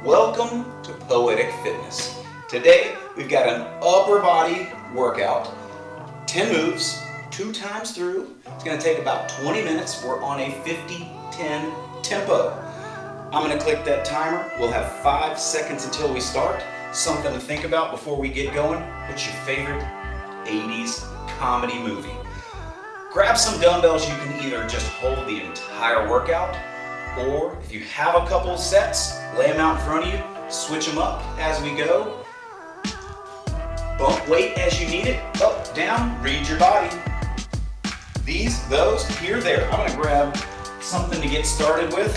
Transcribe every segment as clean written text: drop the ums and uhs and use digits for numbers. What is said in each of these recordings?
Welcome to Poetic Fitness. Today we've got an upper body workout, 10 moves, 2 times through. It's going to take about 20 minutes. We're on a 50-10 tempo. I'm going to click that timer. We'll have 5 seconds until we start. Something to think about before we get going. What's your favorite 80s comedy movie? Grab some dumbbells. You can either just hold the entire workout, or if you have a couple sets, lay them out in front of you, switch them up as we go. Bump weight as you need it, up, down, read your body. These, those, here, there. I'm gonna grab something to get started with.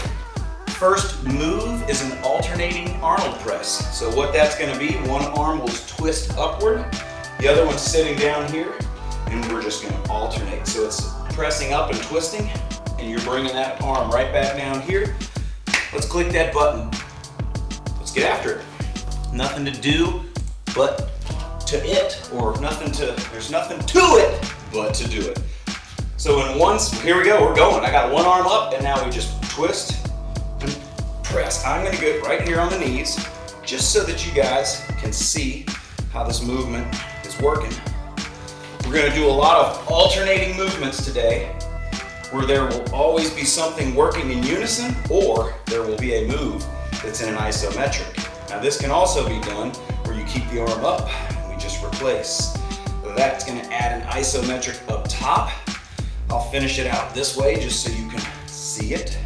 First move is an alternating Arnold press. So what that's gonna be, one arm will twist upward, the other one's sitting down here, and we're just gonna alternate. So it's pressing up and twisting, and you're bringing that arm right back down here. Let's click that button. Let's get after it. Nothing to do but to it, or there's nothing to it but to do it. So here we go, we're going. I got one arm up, and now we just twist and press. I'm gonna get right here on the knees, just so that you guys can see how this movement is working. We're gonna do a lot of alternating movements today, where there will always be something working in unison, or there will be a move that's in an isometric. Now this can also be done where you keep the arm up and we just replace. That's gonna add an isometric up top. I'll finish it out this way just so you can see it.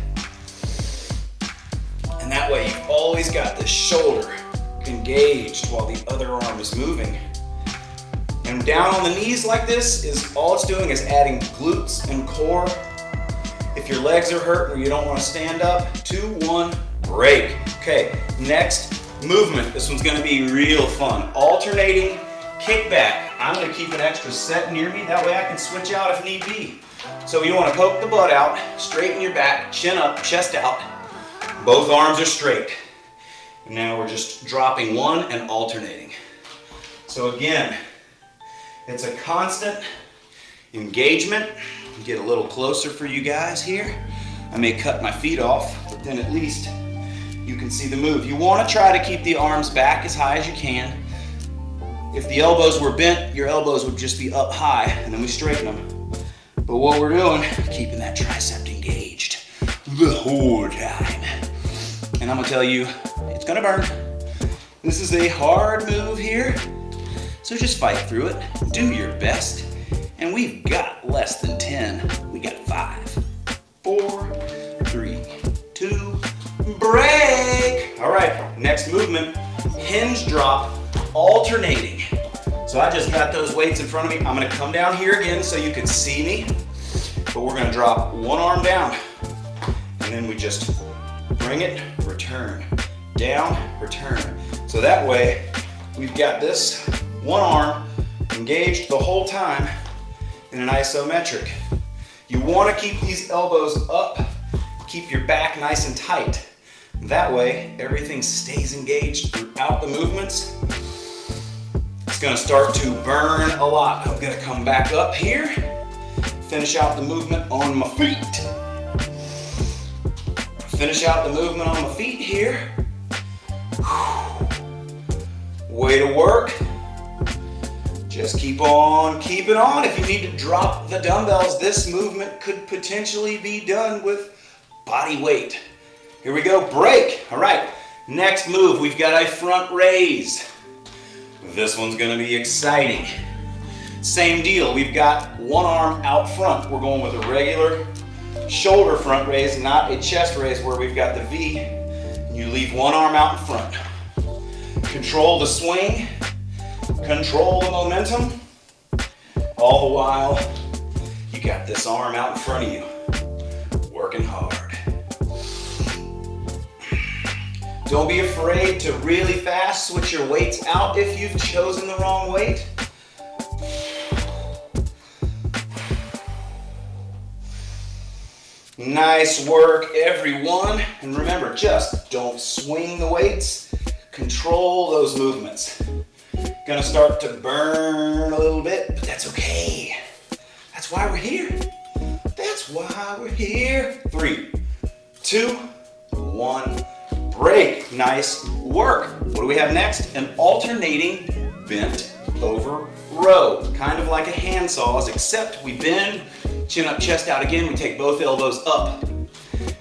And that way you've always got this shoulder engaged while the other arm is moving. And down on the knees like this is all it's doing is adding glutes and core. If your legs are hurt or you don't want to stand up, 2, 1, break. Okay, next movement. This one's going to be real fun. Alternating kickback. I'm going to keep an extra set near me. That way I can switch out if need be. So you want to poke the butt out, straighten your back, chin up, chest out. Both arms are straight. And now we're just dropping one and alternating. So again, it's a constant engagement. Get a little closer for you guys here. I may cut my feet off, but then at least you can see the move. You want to try to keep the arms back as high as you can. If the elbows were bent, your elbows would just be up high, and then we straighten them. But what we're doing, keeping that tricep engaged the whole time. And I'm gonna tell you, it's gonna burn. This is a hard move here, so just fight through it. Do your best. And we've got less than 10. We got 5, 4, 3, 2, break. All right, next movement, hinge drop, alternating. So I just got those weights in front of me. I'm gonna come down here again so you can see me, but we're gonna drop one arm down, and then we just bring it, return, down, return. So that way, we've got this one arm engaged the whole time in an isometric. You want to keep these elbows up, keep your back nice and tight. That way, everything stays engaged throughout the movements. It's going to start to burn a lot. I'm going to come back up here, finish out the movement on my feet. Finish out the movement on my feet here. Way to work. Just keep on keeping on. If you need to drop the dumbbells, this movement could potentially be done with body weight. Here we go, break. All right, next move, we've got a front raise. This one's gonna be exciting. Same deal, we've got one arm out front. We're going with a regular shoulder front raise, not a chest raise where we've got the V. And you leave one arm out in front. Control the swing. Control the momentum, all the while you got this arm out in front of you, working hard. Don't be afraid to really fast switch your weights out if you've chosen the wrong weight. Nice work, everyone. And remember, just don't swing the weights. Control those movements. Gonna start to burn a little bit, but that's okay. That's why we're here. That's why we're here. 3, 2, 1, break. Nice work. What do we have next? An alternating bent over row, kind of like a hand saws, except we bend, chin up, chest out again. We take both elbows up.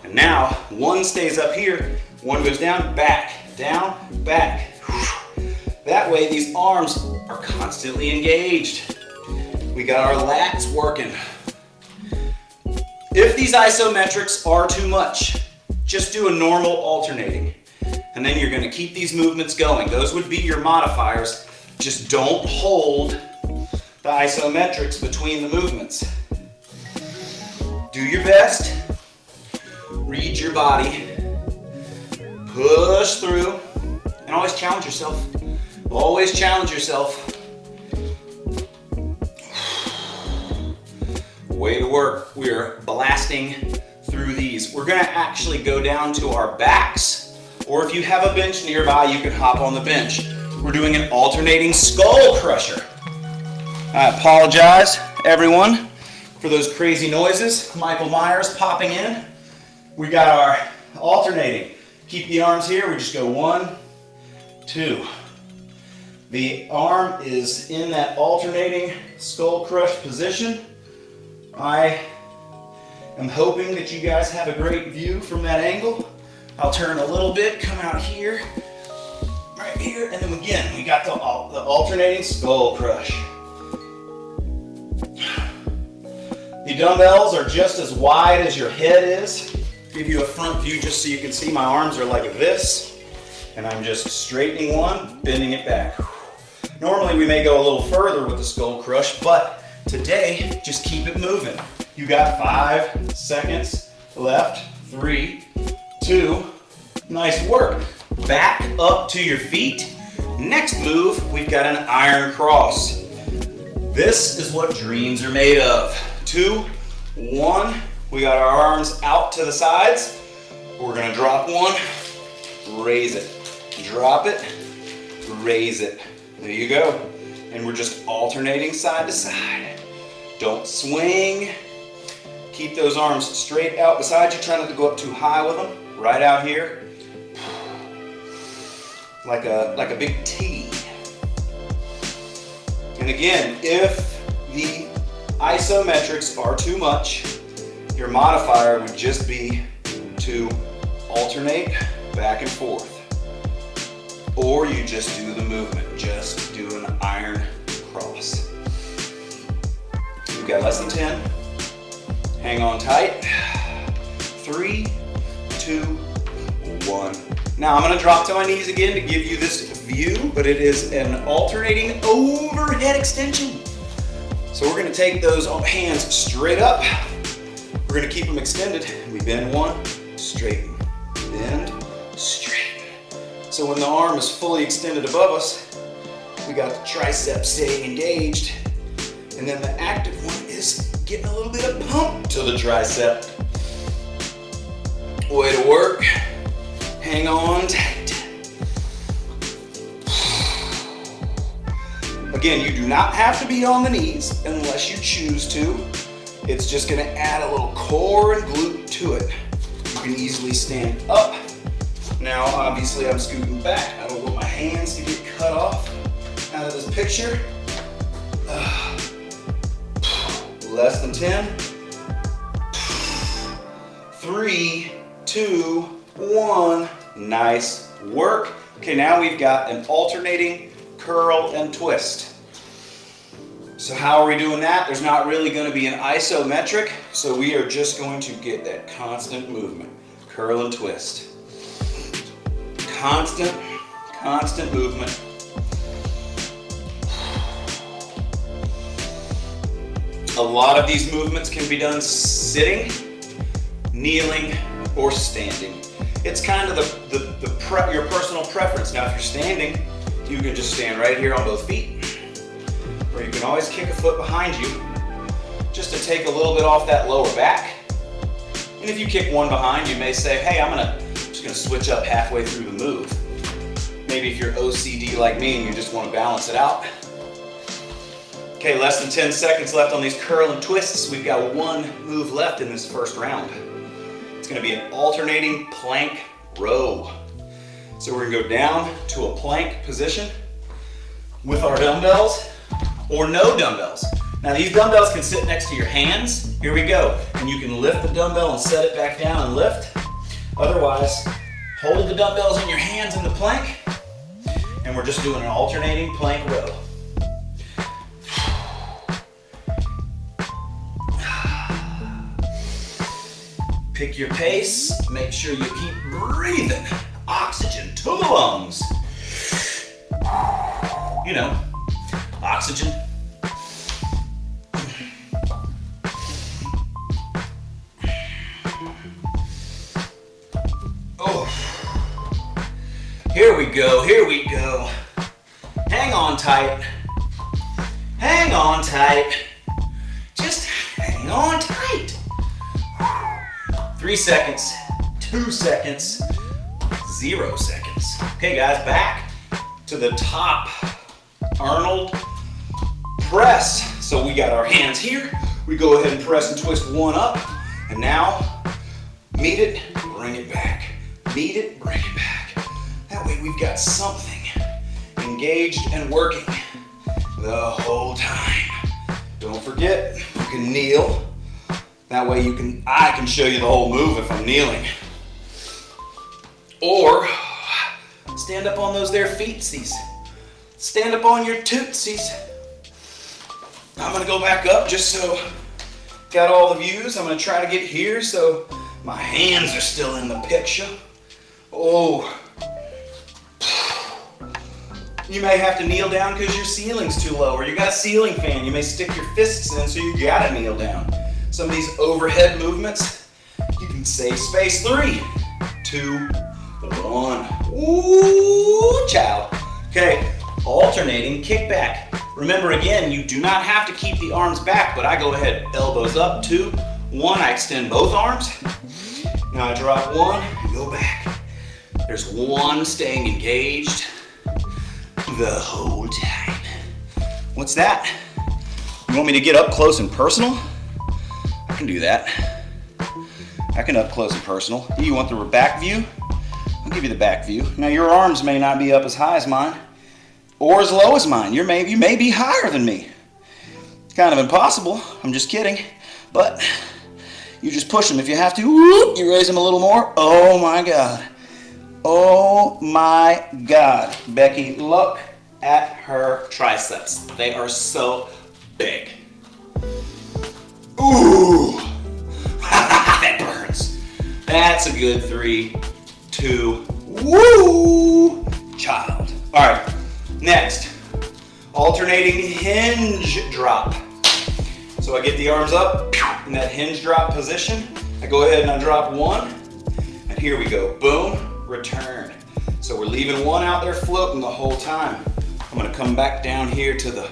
And now one stays up here, one goes down, back. That way these arms are constantly engaged. We got our lats working. If these isometrics are too much, just do a normal alternating. And then you're gonna keep these movements going. Those would be your modifiers. Just don't hold the isometrics between the movements. Do your best. Read your body. Push through. And always challenge yourself. Always challenge yourself. Way to work. We're blasting through these. We're gonna actually go down to our backs, or if you have a bench nearby, you can hop on the bench. We're doing an alternating skull crusher. I apologize, everyone, for those crazy noises. Michael Myers popping in. We got our alternating. Keep the arms here. We just go 1, 2. The arm is in that alternating skull crush position. I am hoping that you guys have a great view from that angle. I'll turn a little bit, come out here, right here, and then again, we got the alternating skull crush. The dumbbells are just as wide as your head is. Give you a front view just so you can see my arms are like this, and I'm just straightening one, bending it back. Normally we may go a little further with the skull crush, but today, just keep it moving. You got 5 seconds left. 3, 2, nice work. Back up to your feet. Next move, we've got an iron cross. This is what dreams are made of. 2, 1, we got our arms out to the sides. We're gonna drop one, raise it. Drop it, raise it. There you go. And we're just alternating side to side. Don't swing. Keep those arms straight out beside you. Try not to go up too high with them. Right out here. Like a big T. And again, if the isometrics are too much, your modifier would just be to alternate back and forth. Or you just do the movement. Just do an iron cross. We've got less than 10. Hang on tight. 3, 2, 1. Now I'm gonna drop to my knees again to give you this view, but it is an alternating overhead extension. So we're gonna take those hands straight up. We're gonna keep them extended. We bend one, straighten, bend, straighten. So when the arm is fully extended above us, we got the tricep staying engaged. And then the active one is getting a little bit of pump to the tricep. Way to work. Hang on tight. Again, you do not have to be on the knees unless you choose to. It's just gonna add a little core and glute to it. You can easily stand up. Now, obviously, I'm scooting back. I don't want my hands to get cut off out of this picture. Less than 10. 3, 2, 1. Nice work. Okay, now we've got an alternating curl and twist. So how are we doing that? There's not really going to be an isometric, so we are just going to get that constant movement. Curl and twist. Constant movement. A lot of these movements can be done sitting, kneeling, or standing. It's kind of your personal preference. Now, if you're standing, you can just stand right here on both feet, or you can always kick a foot behind you just to take a little bit off that lower back. And if you kick one behind, you may say, hey, I'm just gonna switch up halfway through the move. Maybe if you're OCD like me and you just want to balance it out. Okay, less than 10 seconds left on these curl and twists. We've got one move left in this first round. It's gonna be an alternating plank row. So we're gonna go down to a plank position with our dumbbells or no dumbbells. Now these dumbbells can sit next to your hands. Here we go. And you can lift the dumbbell and set it back down and lift. Otherwise, hold the dumbbells in your hands in the plank. And we're just doing an alternating plank row. Pick your pace. Make sure you keep breathing. Oxygen to the lungs. You know, oxygen. Oh, here we go, here we go. Hang on tight. Hang on tight. Just hang on tight. 3 seconds, 2 seconds, 0 seconds. Okay guys, back to the top Arnold press. So we got our hands here. We go ahead and press and twist one up. And now, meet it, bring it back. Meet it, bring it back. That way we've got something engaged and working the whole time. Don't forget, you can kneel. That way I can show you the whole move if I'm kneeling. Or stand up on those there feetsies. Stand up on your tootsies. I'm gonna go back up just so got all the views. I'm gonna try to get here so my hands are still in the picture. Oh. You may have to kneel down because your ceiling's too low, or you got a ceiling fan. You may stick your fists in so you gotta kneel down. Some of these overhead movements, you can save space. 3, 2, 1. Ooh, child. Okay, alternating kickback. Remember again, you do not have to keep the arms back, but I go ahead, elbows up, 2, 1, I extend both arms. Now I drop 1 and go back. There's 1 staying engaged the whole time. What's that? You want me to get up close and personal? I can do that. I can up close and personal. You want the back view? I'll give you the back view. Now your arms may not be up as high as mine or as low as mine. You may be higher than me. It's kind of impossible. I'm just kidding. But you just push them if you have to. Whoop, you raise them a little more. Oh my God. Oh my God. Becky, look at her triceps. They are so big. Ooh, that burns. That's a good 3, 2, woo, child. All right, next, alternating hinge drop. So I get the arms up in that hinge drop position. I go ahead and I drop 1, and here we go, boom, return. So we're leaving 1 out there floating the whole time. I'm gonna come back down here to the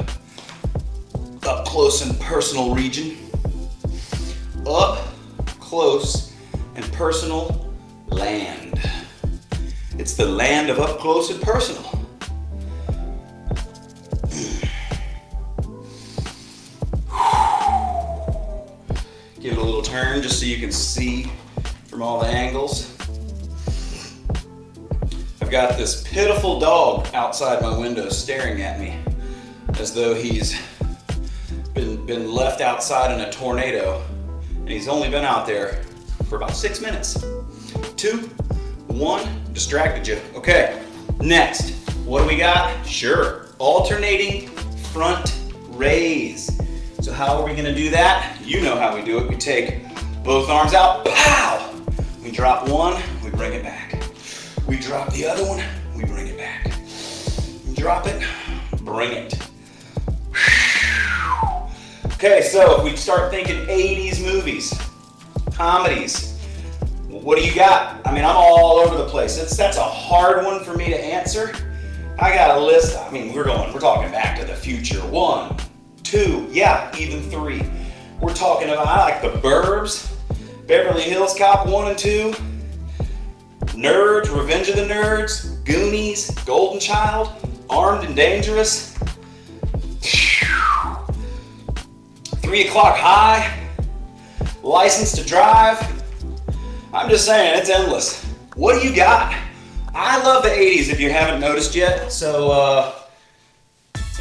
up close and personal region. Up close and personal land. It's the land of up close and personal. Give it a little turn just so you can see from all the angles. I've got this pitiful dog outside my window staring at me as though he's been left outside in a tornado. And he's only been out there for about 6 minutes. 2, 1, distracted you. Okay, next, what do we got? Sure, alternating front raise. So how are we gonna do that? You know how we do it. We take both arms out, pow! We drop 1, we bring it back. We drop the other one, we bring it back. We drop it, bring it. Okay, so if we start thinking 80s movies, comedies, what do you got? I mean, I'm all over the place. That's a hard one for me to answer. I got a list. I mean, we're talking Back to the Future. 1, 2, yeah, even 3. We're talking about, I like The Burbs, Beverly Hills Cop 1 and 2, Nerds, Revenge of the Nerds, Goonies, Golden Child, Armed and Dangerous, 3 O'Clock High, License to Drive. I'm just saying, it's endless. What do you got? I love the 80s if you haven't noticed yet, so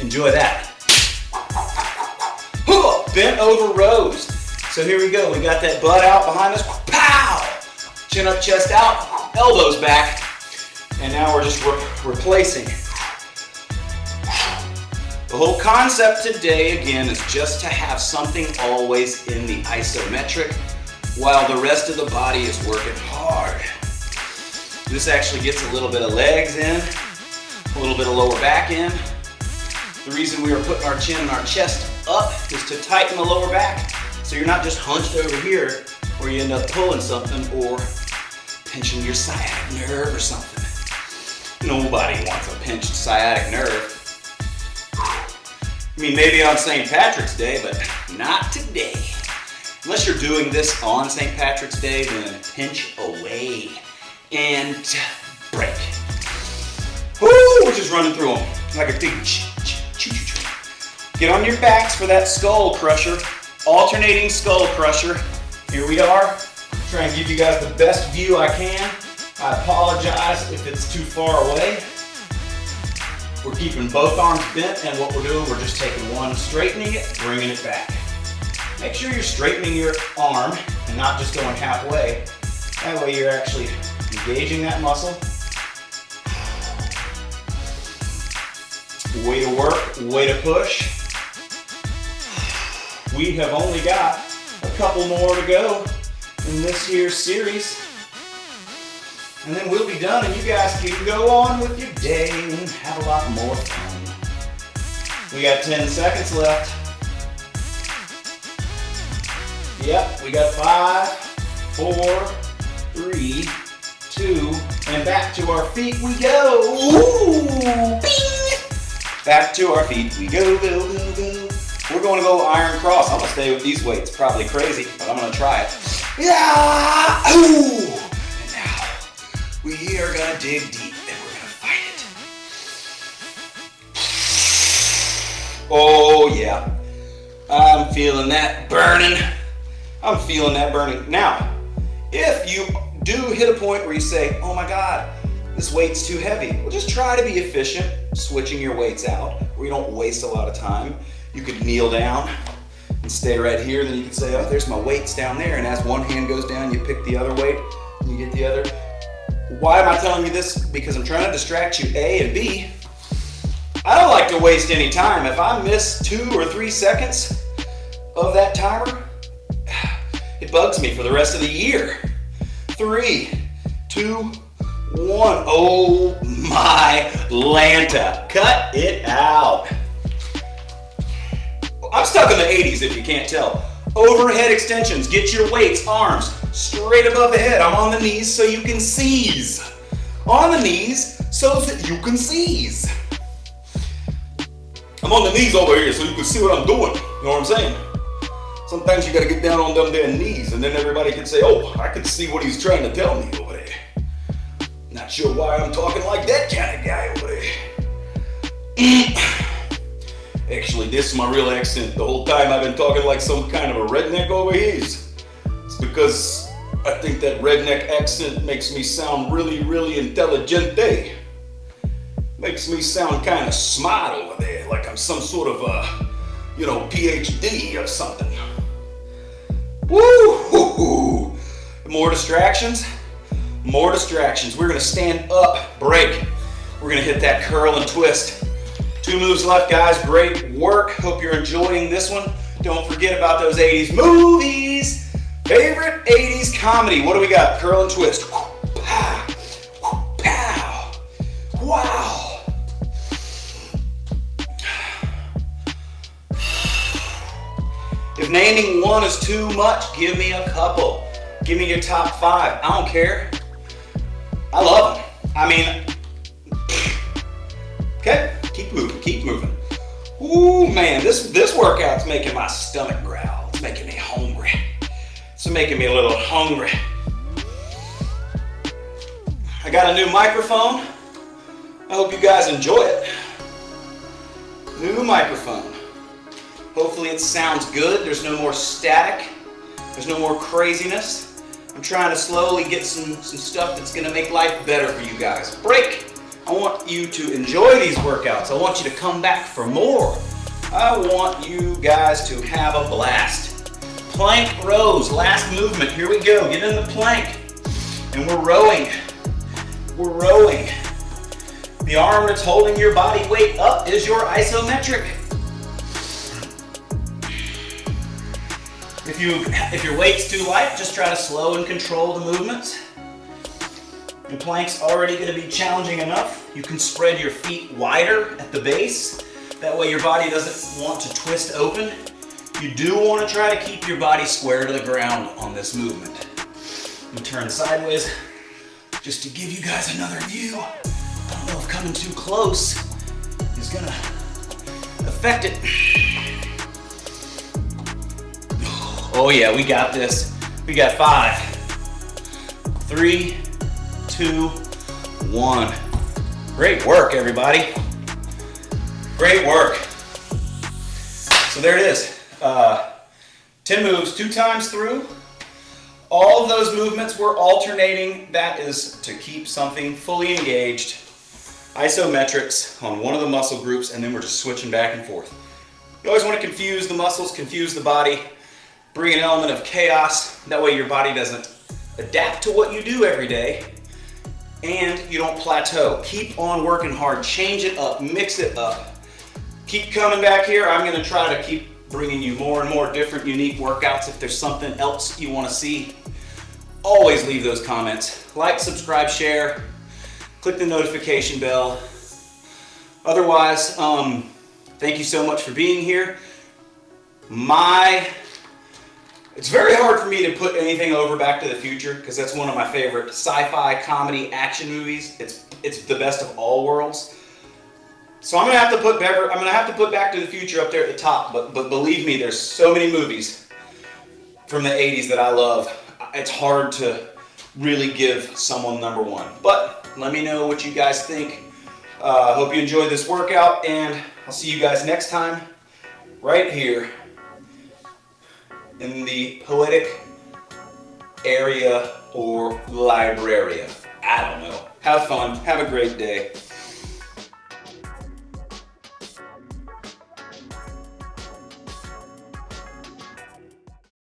enjoy that. Bent over rows. So here we go. We got that butt out behind us. Pow! Chin up, chest out, elbows back. And now we're just replacing. The whole concept today, again, is just to have something always in the isometric while the rest of the body is working hard. This actually gets a little bit of legs in, a little bit of lower back in. The reason we are putting our chin and our chest up is to tighten the lower back. So you're not just hunched over here where you end up pulling something or pinching your sciatic nerve or something. Nobody wants a pinched sciatic nerve. I mean, maybe on St. Patrick's Day, but not today. Unless you're doing this on St. Patrick's Day, then pinch away and break. Woo, we're just running through them like a big choo-choo-choo. Get on your backs for that skull crusher, alternating skull crusher. Here we are. Try and give you guys the best view I can. I apologize if it's too far away. We're keeping both arms bent, and what we're doing, we're just taking one, straightening it, bringing it back. Make sure you're straightening your arm and not just going halfway. That way you're actually engaging that muscle. Way to work, way to push. We have only got a couple more to go in this year's series. And then we'll be done and you guys can go on with your day and have a lot more fun. We got 10 seconds left. Yep, we got 5, 4, 3, 2, and back to our feet we go. Ooh, bing! Back to our feet we go, go, go, go. We're going to go iron cross. I'm going to stay with these weights. Probably crazy, but I'm going to try it. Yeah! Ooh! And now, we are going to dig deep and we're going to fight it. Oh, yeah. I'm feeling that burning. I'm feeling that burning. Now, if you do hit a point where you say, oh my God, this weight's too heavy, well, just try to be efficient, switching your weights out where you don't waste a lot of time. You could kneel down and stay right here. Then you can say, oh, there's my weights down there. And as one hand goes down, you pick the other weight and you get the other. Why am I telling you this? Because I'm trying to distract you, A, and B, I don't like to waste any time. If I miss 2 or 3 seconds of that timer, it bugs me for the rest of the year. 3, 2, 1. Oh my Lanta. Cut it out. I'm stuck in the 80s if you can't tell. Overhead extensions. Get your weights, arms straight above the head. I'm on the knees so you can seize. On the knees so that you can seize. I'm on the knees over here so you can see what I'm doing. You know what I'm saying? Sometimes you gotta get down on them damn knees and then everybody can say, oh, I can see what he's trying to tell me over there. Not sure why I'm talking like that kind of guy over there. Actually, this is my real accent. The whole time I've been talking like some kind of a redneck over here. It's because I think that redneck accent makes me sound really, really intelligente. Makes me sound kind of smart over there, like I'm some sort of PhD or something. Woo! More distractions? More distractions. We're gonna stand up, break. We're gonna hit that curl and twist. 2 moves left, guys. Great work. Hope you're enjoying this one. Don't forget about those 80s movies. Favorite 80s comedy. What do we got? Curl and twist. Pow. Pow. Wow. If naming one is too much, give me a couple. Give me your top 5. I don't care. I love them. I mean, okay, keep moving, keep moving. Ooh, man, this workout's making my stomach growl. It's making me hungry. It's making me a little hungry. I got a new microphone. I hope you guys enjoy it. New microphone. Hopefully it sounds good. There's no more static. There's no more craziness. I'm trying to slowly get some stuff that's gonna make life better for you guys. Break. I want you to enjoy these workouts. I want you to come back for more. I want you guys to have a blast. Plank rows, last movement. Here we go. Get in the plank. And we're rowing. We're rowing. The arm that's holding your body weight up is your isometric. If your weight's too light, just try to slow and control the movements. The plank's already going to be challenging enough. You can spread your feet wider at the base. That way your body doesn't want to twist open. You do want to try to keep your body square to the ground on this movement. You turn sideways just to give you guys another view. I don't know if coming too close is going to affect it. Oh yeah, we got this. We got 5, 3, 2, 1. Great work, everybody. Great work. So there it is. 10 moves, 2 times through. All of those movements were alternating. That is to keep something fully engaged. Isometrics on one of the muscle groups, and then we're just switching back and forth. You always want to confuse the muscles, confuse the body. Bring an element of chaos. That way your body doesn't adapt to what you do every day and you don't plateau. Keep on working hard. Change it up. Mix it up. Keep coming back here. I'm going to try to keep bringing you more and more different, unique workouts. If there's something else you want to see, always leave those comments. Like, subscribe, share. Click the notification bell. Otherwise, thank you so much for being here. It's very hard for me to put anything over Back to the Future because that's one of my favorite sci-fi comedy action movies. It's the best of all worlds. So I'm gonna have to put Back to the Future up there at the top. But believe me, there's so many movies from the 80s that I love. It's hard to really give someone number one. But let me know what you guys think. Hope you enjoyed this workout, and I'll see you guys next time right here in the poetic area or libraria. I don't know. Have fun. Have a great day.